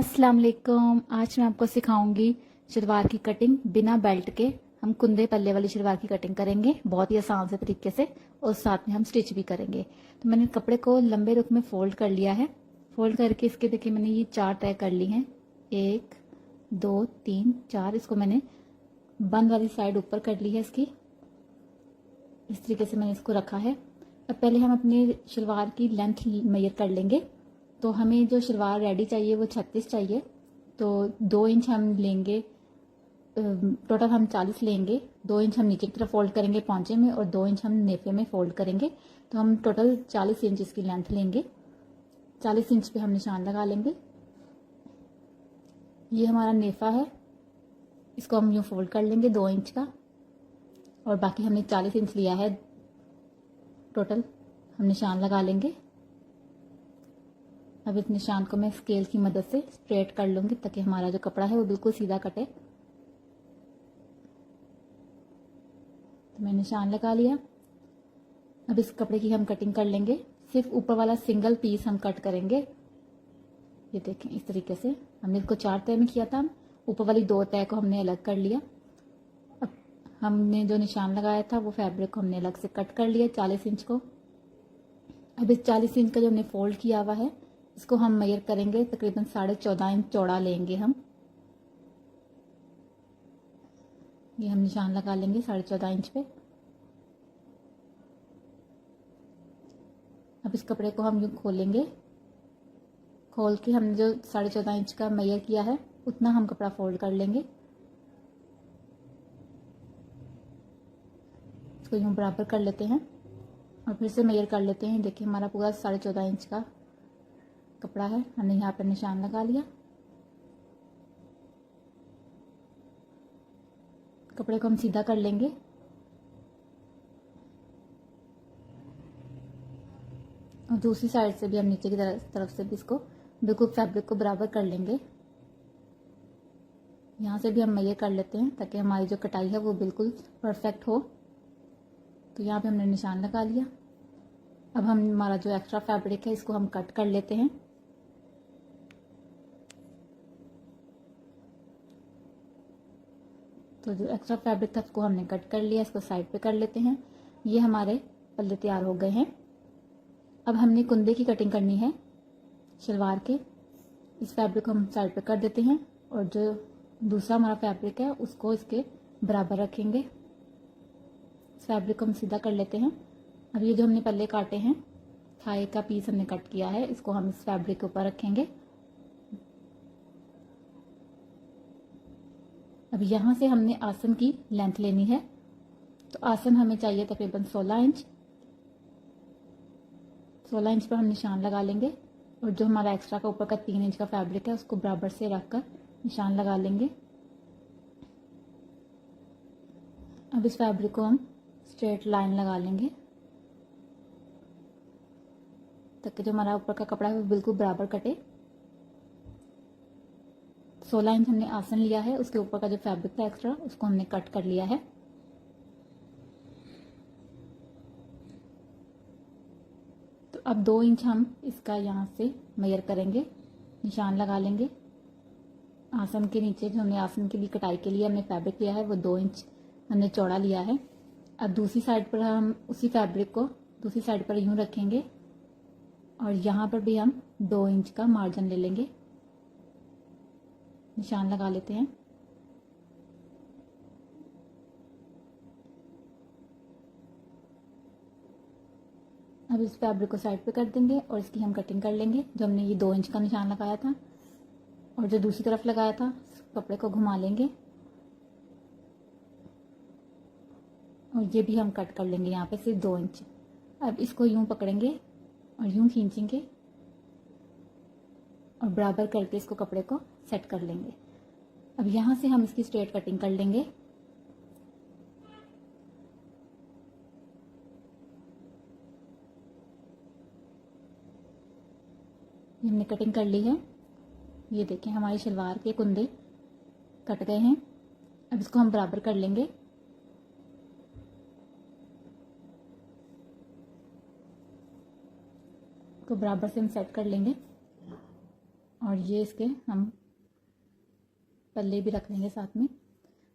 अस्सलाम वालेकुम। आज मैं आपको सिखाऊंगी शलवार की कटिंग बिना बेल्ट के। हम कुंदे पल्ले वाली शलवार की कटिंग करेंगे बहुत ही आसान से तरीके से, और साथ में हम स्टिच भी करेंगे। तो मैंने कपड़े को लंबे रुख में फोल्ड कर लिया है। फोल्ड करके इसके देखिए मैंने ये 4 तय कर ली हैं, 1 2 3 4। इसको मैंने बंद वाली साइड ऊपर कर ली है इसकी। इस तरीके से मैंने इसको रखा है। अब पहले हम अपनी शलवार की लेंथ मेजर कर लेंगे। तो हमें जो शलवार रेडी चाहिए वो 36 चाहिए। तो 2 इंच हम लेंगे, टोटल हम 40 लेंगे। 2 इंच हम नीचे की तरफ फोल्ड करेंगे पौंचे में, और 2 इंच हम नेफे में फोल्ड करेंगे। तो हम टोटल 40 इंच इसकी लेंथ लेंगे। 40 इंच पे हम निशान लगा लेंगे। ये हमारा नेफा है, इसको हम यूँ फोल्ड कर लेंगे 2 इंच का, और बाकी हमने 40 इंच लिया है टोटल, हम निशान लगा लेंगे। अब इस निशान को मैं स्केल की मदद से स्ट्रेट कर लूंगी ताकि हमारा जो कपड़ा है वो बिल्कुल सीधा कटे। तो मैं निशान लगा लिया। अब इस कपड़े की हम कटिंग कर लेंगे। सिर्फ ऊपर वाला सिंगल पीस हम कट करेंगे। ये देखें, इस तरीके से हमने इसको 4 तय में किया था। ऊपर वाली 2 तय को हमने अलग कर लिया। अब हमने जो निशान लगाया था वो फैब्रिक को हमने अलग से कट कर लिया 40 इंच को। अब इस 40 इंच का जो हमने फोल्ड किया हुआ है इसको हम मेजर करेंगे, तकरीबन 14.5 इंच चौड़ा लेंगे हम। ये हम निशान लगा लेंगे 14.5 इंच पे। अब इस कपड़े को हम यूँ खोलेंगे। खोल के हमने जो 14.5 इंच का मेजर किया है उतना हम कपड़ा फोल्ड कर लेंगे। इसको यूँ बराबर कर लेते हैं और फिर से मेजर कर लेते हैं। देखिए हमारा पूरा 14.5 इंच का कपड़ा है। हमने यहाँ पर निशान लगा लिया। कपड़े को हम सीधा कर लेंगे। और दूसरी साइड से भी हम नीचे की तरफ से भी इसको बिल्कुल फैब्रिक को बराबर कर लेंगे। यहाँ से भी हम मेजर कर लेते हैं ताकि हमारी जो कटाई है वो बिल्कुल परफेक्ट हो। तो यहाँ पे हमने निशान लगा लिया। अब हम हमारा जो एक्स्ट्रा फैब्रिक है इसको हम कट कर लेते हैं। तो जो एक्स्ट्रा फैब्रिक था उसको हमने कट कर लिया। इसको साइड पे कर लेते हैं। ये हमारे पल्ले तैयार हो गए हैं। अब हमने कुंदे की कटिंग करनी है शलवार के। इस फैब्रिक को हम साइड पे कर देते हैं, और जो दूसरा हमारा फैब्रिक है उसको इसके बराबर रखेंगे। इस फैब्रिक को हम सीधा कर लेते हैं। अब ये जो हमने पल्ले काटे हैं, थाई का पीस हमने कट किया है, इसको हम इस फैब्रिक के ऊपर रखेंगे। अब यहाँ से हमने आसन की लेंथ लेनी है। तो आसन हमें चाहिए तकरीबन 16 इंच। 16 इंच पर हम निशान लगा लेंगे, और जो हमारा एक्स्ट्रा का ऊपर का 3 इंच का फैब्रिक है उसको बराबर से रखकर निशान लगा लेंगे। अब इस फैब्रिक को हम स्ट्रेट लाइन लगा लेंगे ताकि जो हमारा ऊपर का कपड़ा है वो बिल्कुल बराबर कटे। 16 इंच हमने आसन लिया है, उसके ऊपर का जो फैब्रिक था एक्स्ट्रा उसको हमने कट कर लिया है। तो अब 2 इंच हम इसका यहाँ से मेजर करेंगे, निशान लगा लेंगे। आसन के नीचे जो हमने आसन के लिए कटाई के लिए हमने फैब्रिक लिया है वो 2 इंच हमने चौड़ा लिया है। अब दूसरी साइड पर हम उसी फैब्रिक को दूसरी साइड पर यूं रखेंगे, और यहाँ पर भी हम 2 इंच का मार्जिन ले लेंगे। निशान लगा लेते हैं। अब इस फैब्रिक को साइड पे कर देंगे और इसकी हम कटिंग कर लेंगे। जो हमने ये 2 इंच का निशान लगाया था और जो दूसरी तरफ लगाया था, कपड़े को घुमा लेंगे और ये भी हम कट कर लेंगे यहाँ पे सिर्फ 2 इंच। अब इसको यूं पकड़ेंगे और यूं खींचेंगे और बराबर करके इसको कपड़े को सेट कर लेंगे। अब यहाँ से हम इसकी स्ट्रेट कटिंग कर लेंगे। हमने कटिंग कर ली है। ये देखें हमारी शलवार के कुंदे कट गए हैं। अब इसको हम बराबर कर लेंगे। को बराबर से हम सेट कर लेंगे। और ये इसके हम पल्ले भी रख लेंगे साथ में।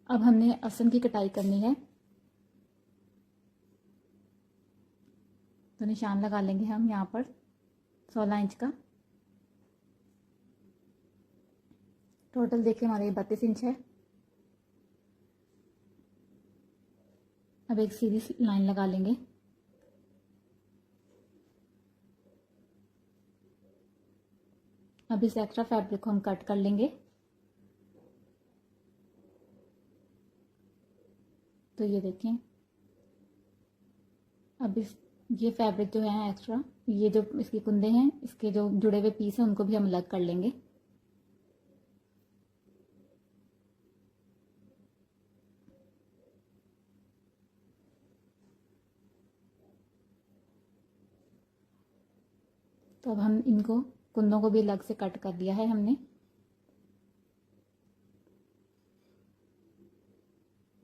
अब हमने आसन की कटाई करनी है, तो निशान लगा लेंगे हम यहाँ पर 16 इंच का। टोटल देखिए हमारे 32 इंच है। अब एक सीधी लाइन लगा लेंगे। अब इस एक्स्ट्रा फैब्रिक को हम कट कर लेंगे। तो ये देखें, अब ये फैब्रिक जो है एक्स्ट्रा, ये जो इसके कुंदे हैं, इसके जो जुड़े हुए पीस हैं उनको भी हम अलग कर लेंगे। तो अब हम इनको कुंदों को भी अलग से कट कर दिया है हमने।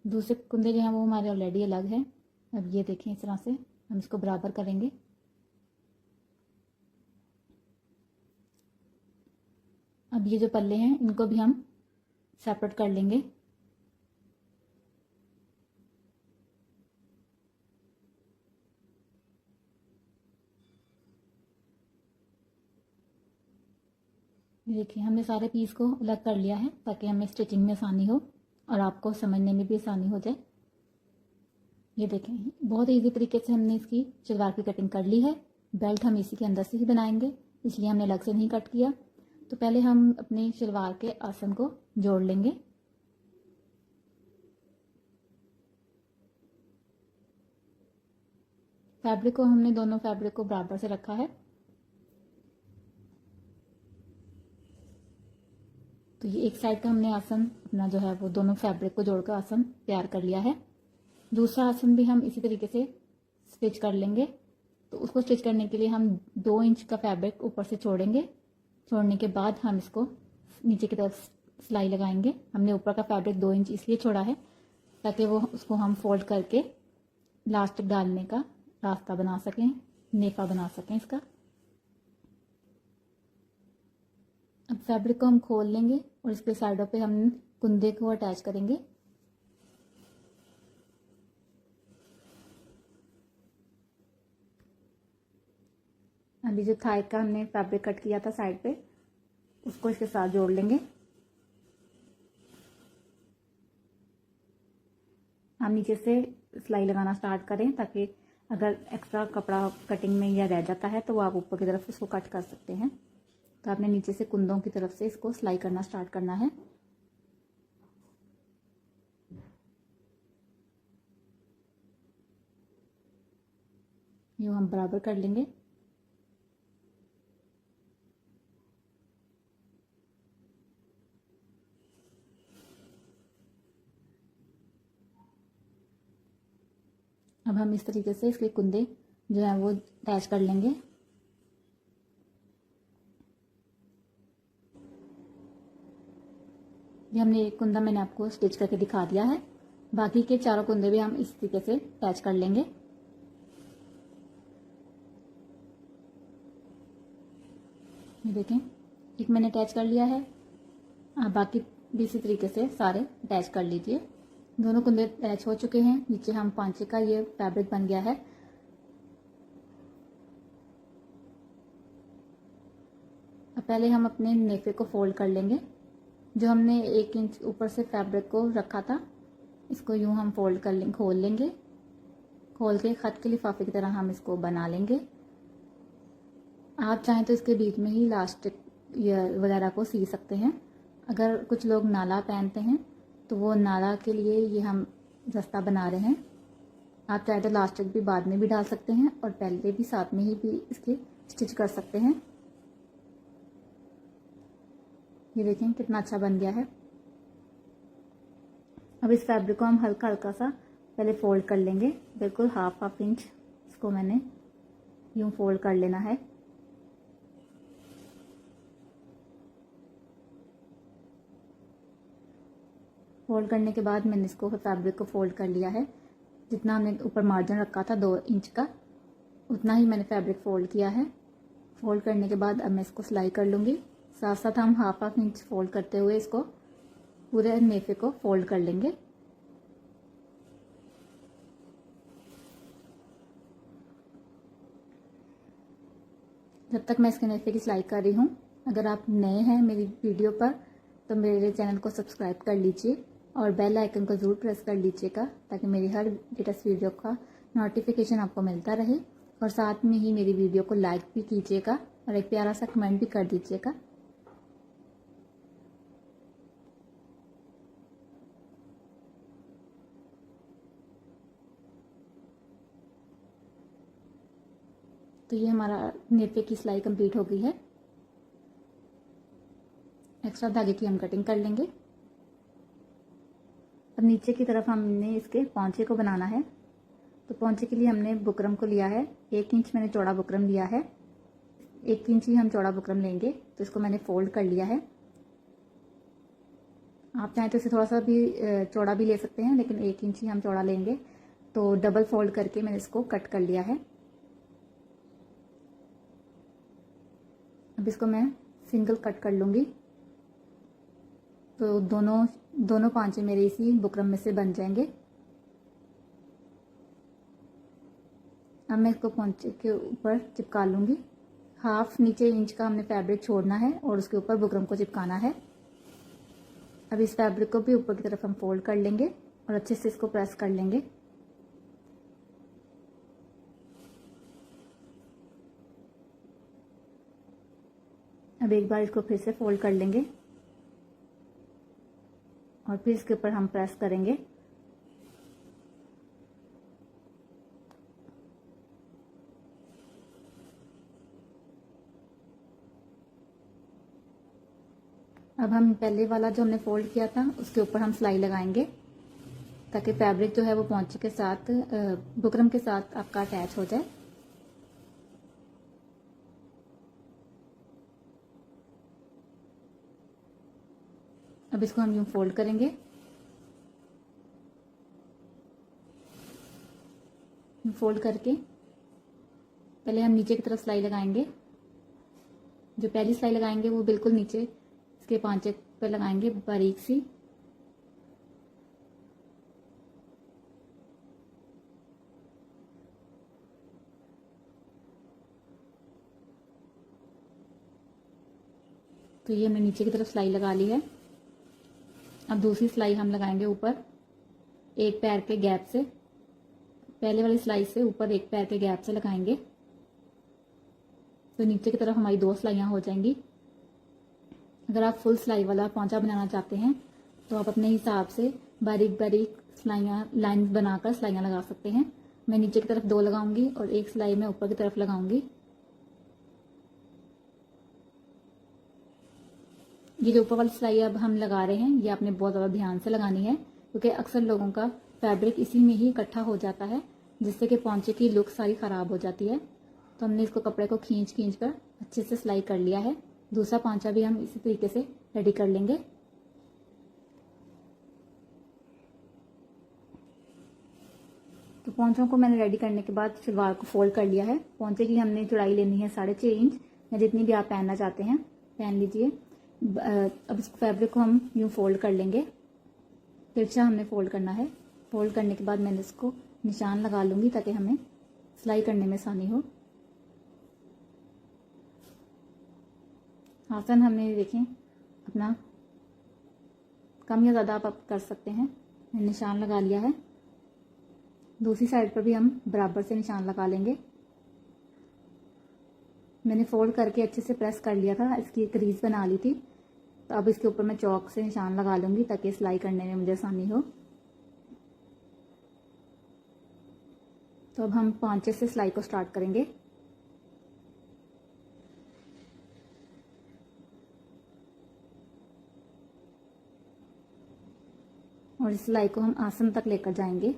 दूसरे कुंदे जो हैं वो हमारे ऑलरेडी अलग हैं। अब ये देखें, इस तरह से हम इसको बराबर करेंगे। अब ये जो पल्ले हैं इनको भी हम सेपरेट कर लेंगे। देखिए हमने सारे पीस को अलग कर लिया है ताकि हमें स्टिचिंग में आसानी हो और आपको समझने में भी आसानी हो जाए। ये देखें, बहुत इजी तरीके से हमने इसकी शलवार की कटिंग कर ली है। बेल्ट हम इसी के अंदर से ही बनाएंगे, इसलिए हमने अलग से नहीं कट किया। तो पहले हम अपने शलवार के आसन को जोड़ लेंगे। फैब्रिक को हमने दोनों फैब्रिक को बराबर से रखा है। तो ये एक साइड का हमने आसन अपना जो है वो दोनों फैब्रिक को जोड़कर आसन तैयार कर लिया है। दूसरा आसन भी हम इसी तरीके से स्टिच कर लेंगे। तो उसको स्टिच करने के लिए हम 2 इंच का फैब्रिक ऊपर से छोड़ेंगे। छोड़ने के बाद हम इसको नीचे की तरफ सिलाई लगाएंगे। हमने ऊपर का फैब्रिक 2 इंच इसलिए छोड़ा है ताकि वो उसको हम फोल्ड करके लास्ट तक डालने का रास्ता बना सकें, नेफा बना सकें इसका। अब फैब्रिक को हम खोल लेंगे और इसके साइडों पे हम कुंदे को अटैच करेंगे। अभी जो थाई का हमने फैब्रिक कट किया था साइड पे, उसको इसके साथ जोड़ लेंगे। हम नीचे से सिलाई लगाना स्टार्ट करें ताकि अगर एक्स्ट्रा कपड़ा कटिंग में या रह जाता है तो वो आप ऊपर की तरफ उसको कट कर सकते हैं। तो आपने नीचे से कुंदों की तरफ से इसको सिलाई करना स्टार्ट करना है। यूँ हम बराबर कर लेंगे। अब हम इस तरीके से इसके कुंदे जो है वो अटैच कर लेंगे। ये हमने एक कुंदा मैंने आपको स्टिच करके दिखा दिया है। बाकी के चारों कुंदे भी हम इस तरीके से अटैच कर लेंगे। ये देखें, एक मैंने अटैच कर लिया है। बाकी भी इसी तरीके से सारे अटैच कर लीजिए। दोनों कुंदे अटैच हो चुके हैं। नीचे हम पांचे का ये फैब्रिक बन गया है। अब पहले हम अपने नेफे को फोल्ड कर लेंगे। जो हमने 1 इंच ऊपर से फैब्रिक को रखा था, इसको यूं हम फोल्ड कर लेंगे, खोल लेंगे। खोल के खत के लिफाफे की तरह हम इसको बना लेंगे। आप चाहें तो इसके बीच में ही इलास्टिक वगैरह को सी सकते हैं। अगर कुछ लोग नाला पहनते हैं तो वो नाला के लिए ये हम रास्ता बना रहे हैं। आप चाहे तो इलास्टिक भी बाद में भी डाल सकते हैं और पहले भी साथ में ही भी इसके स्टिच कर सकते हैं। ये देखें कितना अच्छा बन गया है। अब इस फैब्रिक को हम हल्का हल्का सा पहले फोल्ड कर लेंगे। बिल्कुल हाफ इंच इसको मैंने यूं फोल्ड कर लेना है। फोल्ड करने के बाद मैंने इसको फैब्रिक को फोल्ड कर लिया है। जितना हमने ऊपर मार्जिन रखा था 2 इंच का, उतना ही मैंने फैब्रिक फोल्ड किया है। फोल्ड करने के बाद अब मैं इसको सिलाई कर लूँगी। साथ साथ हम हाफ हाफ इंच फोल्ड करते हुए इसको पूरे नेफे को फोल्ड कर लेंगे। जब तक मैं इसके नेफे की सिलाई कर रही हूँ, अगर आप नए हैं मेरी वीडियो पर तो मेरे चैनल को सब्सक्राइब कर लीजिए और बेल आइकन को ज़रूर प्रेस कर लीजिएगा, ताकि मेरी हर लेटेस्ट वीडियो का नोटिफिकेशन आपको मिलता रहे। और साथ में ही मेरी वीडियो को लाइक भी कीजिएगा और एक प्यारा सा कमेंट भी कर दीजिएगा। तो ये हमारा नेफे की सिलाई कंप्लीट हो गई है। एक्स्ट्रा धागे की हम कटिंग कर लेंगे। अब नीचे की तरफ हमने इसके पौंचे को बनाना है। तो पौंचे के लिए हमने बुकरम को लिया है, 1 इंच मैंने चौड़ा बुकरम लिया है। 1 इंच ही हम चौड़ा बुकरम लेंगे। तो इसको मैंने फोल्ड कर लिया है। आप चाहें तो इसे थोड़ा सा भी चौड़ा भी ले सकते हैं, लेकिन 1 इंच ही हम चौड़ा लेंगे। तो डबल फोल्ड करके मैंने इसको कट कर लिया है। अब इसको मैं सिंगल कट कर लूंगी। तो दोनों पांचे मेरे इसी बुकरम में से बन जाएंगे। अब मैं इसको पौंचे के ऊपर चिपका लूंगी। हाफ नीचे इंच का हमने फैब्रिक छोड़ना है और उसके ऊपर बुकरम को चिपकाना है। अब इस फैब्रिक को भी ऊपर की तरफ हम फोल्ड कर लेंगे और अच्छे से इसको प्रेस कर लेंगे। अब एक बार इसको फिर से फोल्ड कर लेंगे और फिर इसके ऊपर हम प्रेस करेंगे। अब हम पहले वाला जो हमने फोल्ड किया था उसके ऊपर हम सिलाई लगाएंगे, ताकि फैब्रिक जो है वो पौंचे के साथ बुकरम के साथ आपका अटैच हो जाए। अब इसको हम यूं फोल्ड करेंगे। फोल्ड करके पहले हम नीचे की तरफ सिलाई लगाएंगे। जो पहली सिलाई लगाएंगे वो बिल्कुल नीचे इसके पांचे पे लगाएंगे, बारीक सी। तो ये हमने नीचे की तरफ सिलाई लगा ली है। अब दूसरी सिलाई हम लगाएंगे ऊपर एक पैर के गैप से। पहले वाली सिलाई से ऊपर एक पैर के गैप से लगाएंगे। तो नीचे की तरफ हमारी 2 सिलाइयां हो जाएंगी। अगर आप फुल सिलाई वाला पौंचा बनाना चाहते हैं तो आप अपने हिसाब से बारीक बारीक सिलाइयां लाइन बनाकर सिलाइयां लगा सकते हैं। मैं नीचे की तरफ 2 लगाऊंगी और एक सिलाई में ऊपर की तरफ लगाऊंगी। ये जो ऊपर वाली सिलाई अब हम लगा रहे हैं, ये आपने बहुत ज़्यादा ध्यान से लगानी है, क्योंकि अक्सर लोगों का फैब्रिक इसी में ही इकट्ठा हो जाता है, जिससे कि पौंचे की लुक सारी ख़राब हो जाती है। तो हमने इसको कपड़े को खींच कर अच्छे से सिलाई कर लिया है। दूसरा पौंचा भी हम इसी तरीके से रेडी कर लेंगे। तो पौंचों को मैंने रेडी करने के बाद सलवार को फोल्ड कर लिया है। पौंचे की हमने चौड़ाई लेनी है 6.5 इंच, या जितनी भी आप पहनना चाहते हैं पहन लीजिए। अब इस फैब्रिक को हम यूं फोल्ड कर लेंगे। तिरछा हमने फोल्ड करना है। फोल्ड करने के बाद मैंने इसको निशान लगा लूंगी, ताकि हमें सिलाई करने में आसानी हो। आसन हमने देखें अपना कम या ज़्यादा आप कर सकते हैं। मैंने निशान लगा लिया है। दूसरी साइड पर भी हम बराबर से निशान लगा लेंगे। मैंने फोल्ड करके अच्छे से प्रेस कर लिया था, इसकी एक क्रीज बना ली थी। तो अब इसके ऊपर मैं चौक से निशान लगा लूंगी, ताकि सिलाई करने में मुझे आसानी हो। तो अब हम पौंचे से सिलाई को स्टार्ट करेंगे। और इस सिलाई को हम आसन तक लेकर जाएंगे।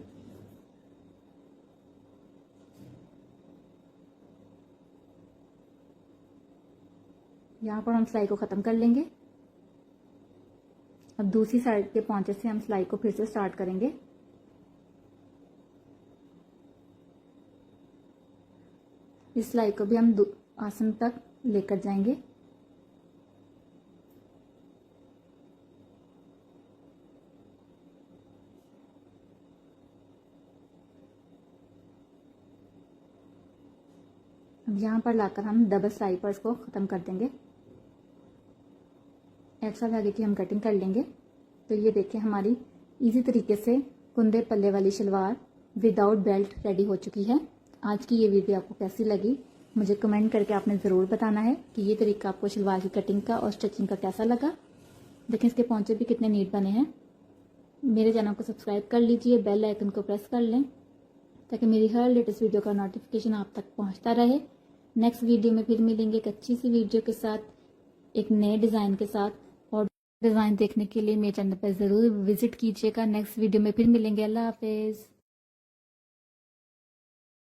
यहाँ पर हम सिलाई को ख़त्म कर लेंगे। अब दूसरी साइड के पौंचे से हम सिलाई को फिर से स्टार्ट करेंगे। इस सिलाई को भी हम आसन तक लेकर जाएंगे। अब यहाँ पर लाकर हम डबल सिलाई पर इसको ख़त्म कर देंगे। एक्स्ट्रा धागे की हम कटिंग कर लेंगे। तो ये देखिए हमारी इजी तरीके से कुंदे पल्ले वाली शलवार विदाउट बेल्ट रेडी हो चुकी है। आज की ये वीडियो आपको कैसी लगी मुझे कमेंट करके आपने ज़रूर बताना है कि ये तरीका आपको शलवार की कटिंग का और स्टिचिंग का कैसा लगा। देखें इसके पौंचे भी कितने नीट बने हैं। मेरे चैनल को सब्सक्राइब कर लीजिए, बेल आइकन को प्रेस कर लें ताकि मेरी हर लेटेस्ट वीडियो का नोटिफिकेशन आप तक पहुंचता रहे। नेक्स्ट वीडियो में फिर मिलेंगे एक अच्छी सी वीडियो के साथ, एक नए डिज़ाइन के साथ। और डिज़ाइन देखने के लिए मेरे चैनल पर ज़रूर विजिट कीजिएगा। नेक्स्ट वीडियो में फिर मिलेंगे। अल्लाह हाफिज़।